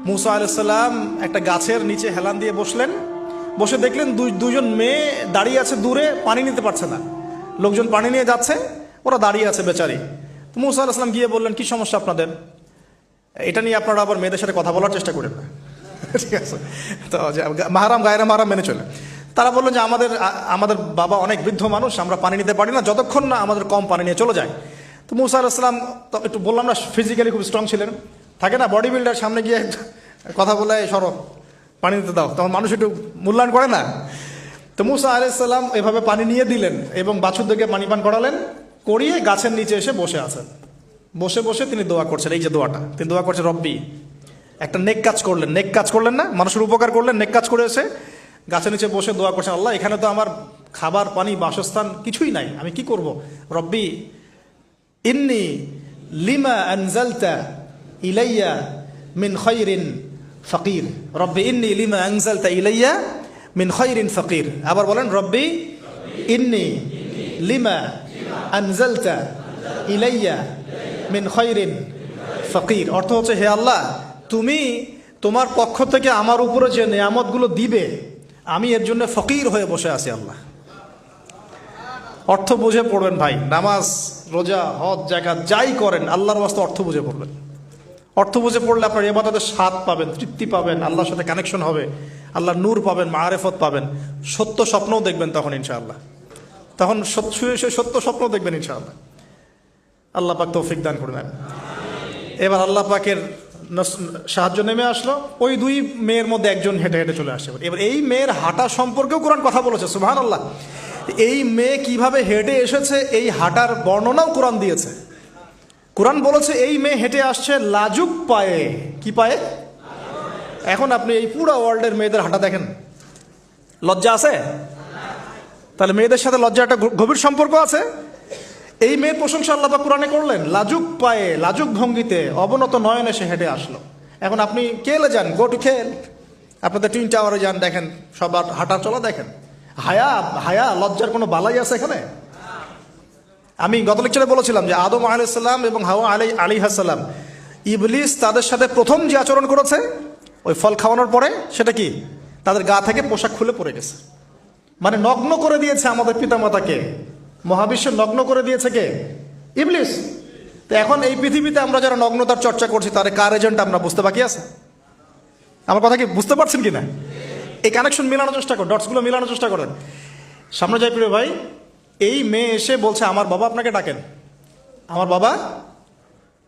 মুসা আলাইহিস সালাম একটা গাছের নিচে হেলান দিয়ে বসলেন, বসে দেখলেন দুজন মেয়ে দাঁড়িয়ে আছে দূরে, পানি নিতে পারছে না। লোকজন পানি নিয়ে যাচ্ছে, ওরা দাঁড়িয়ে আছে বেচারি। তো মুসা আলাইহিস সালাম গিয়ে বললেন, কি সমস্যা আপনাদের? এটা নিয়ে আপনারা আবার মেয়েদের সাথে কথা বলার চেষ্টা করেন না, ঠিক আছে? তো মাহারাম গায়রা মাহারাম মেনে চলে। তারা বললেন যে আমাদের বাবা অনেক বৃদ্ধ মানুষ, আমরা পানি নিতে পারি না যতক্ষণ না আমাদের কম পানি নিয়ে চলে যায়। তো মুসা আলাইহিস সালাম তো একটু বললাম না, ফিজিক্যালি খুব স্ট্রং ছিলেন, থাকে না বডি বিল্ডার, সামনে গিয়ে কথা বলে সরো পানি দিতে দাও, তখন মানুষ একটু মূল্যায়ন করে না। তো মুসা আলাইহিস সালাম এভাবে পানি নিয়ে দিলেন এবং বাছুরদেরকে পানি পান করালেন, করিয়ে গাছের নিচে এসে বসে আছেন। বসে বসে তিনি দোয়া করছেন, এই যে দোয়াটা তিনি দোয়া করছেন, রব্বি, একটা নেক কাজ করলেন, নেক কাজ করলেন না, মানুষের উপকার করলেন, নেক কাজ করে এসে গাছের নিচে বসে দোয়া করছেন, আল্লাহ এখানে তো আমার খাবার পানি বাসস্থান কিছুই নাই, আমি কি করব? রব্বি ইন্নি লিমা আনজালতা ইলাইয়া মিন খায়রিন ফাকির, রব্বি ইন্নি লিমা আনজালতা ইলাইয়া মিন খায়রিন ফাকির। আবার বলেন, রব্বি ইন্নি লিমা আনজালতা ইলাইয়া মিন খায়রিন ফাকির। অর্থ হচ্ছে, হে আল্লাহ, তুমি তোমার পক্ষ থেকে আমার উপরে যে নিয়ামতগুলো দিবে, আমি এর জন্য ফকির হয়ে বসে আছি। আল্লাহ অর্থ বুঝে পড়বেন ভাই, নামাজ রোজা হজ জাকাত যাই করেন আল্লাহর ওয়াস্তে অর্থ বুঝে পড়বেন। অর্থ বুঝে পড়লে আপনার ইবাদতের স্বাদ পাবেন, তৃপ্তি পাবেন, আল্লাহর সাথে কানেকশন হবে, আল্লাহর নূর পাবেন, মাআরিফত পাবেন, সত্য স্বপ্নও দেখবেন তখন ইনশাআল্লাহ, তখন সত্য স্বপ্ন দেখবেন ইনশাআল্লাহ। আল্লাহ পাক তৌফিক দান করবেন। এবার আল্লাহ পাকের সাহায্য নেমে আসলো, ওই দুই মেয়ের মধ্যে একজন হেঁটে হেঁটে চলে আসছে। এবার এই মেয়ের হাঁটা সম্পর্কেও কোরআন কথা বলেছে, সুবহানাল্লাহ। এই মেয়ে কিভাবে হেঁটে এসেছে এই হাঁটার বর্ণনাও কোরআন দিয়েছে। কোরআন বলেছে এই মেয়ে হেঁটে আসছে লাজুক পায়ে। কি পায়ে? এখন আপনি এই পুরো ওয়ার্ল্ডের মেয়েদের হাঁটা দেখেন, লজ্জা আছে? তাহলে মেয়েদের সাথে লজ্জা একটা গভীর সম্পর্ক আছে। এই মেয়ের প্রশংসা আল্লাহ পাক কোরআনে করলেন, লাজুক পায়ে লাজুক ভঙ্গিতে অবনত নয়নে সে হেঁটে আসলো। এখন আপনি কেলে যান, গো টু খেল, আপনাদের টুইন টাওয়ারে যান, দেখেন সবার হাঁটা চলা দেখেন। হায়া লজ্জার কোনো বালাই আছে এখানে? আমি গত লেকচারে বলেছিলাম যে আদম আলাইহিস সালাম এবং হাওয়া আলাইহিস সালাম, ইবলিস তাদের সাথে প্রথম যে আচরণ করেছে ওই ফল খাওয়ানোর পরে, সেটা কি? তাদের গা থেকে পোশাক খুলে পড়ে গেছে, মানে নগ্ন করে দিয়েছে আমাদের পিতামাতাকে। মহাবিশ্ব নগ্ন করে দিয়েছে কে? ইবলিস। তো এখন এই পৃথিবীতে আমরা যারা নগ্নতার চর্চা করছি, তার কার এজেন্ট আমরা বুঝতে বাকি আছে? আমার কথা কি বুঝতে পারছেন কিনা? এই কানেকশন মিলানোর চেষ্টা করেন, ডটসগুলো মিলানোর চেষ্টা করেন। সামনে যাই প্রিয় ভাই, এই মেয়ে এসে বলছে, আমার বাবা আপনাকে ডাকেন, আমার বাবা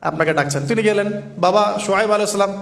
আপনাকে ডাকছেন। তিনি গেলেন, বাবা শুআয়ব আলাইহিস সালাম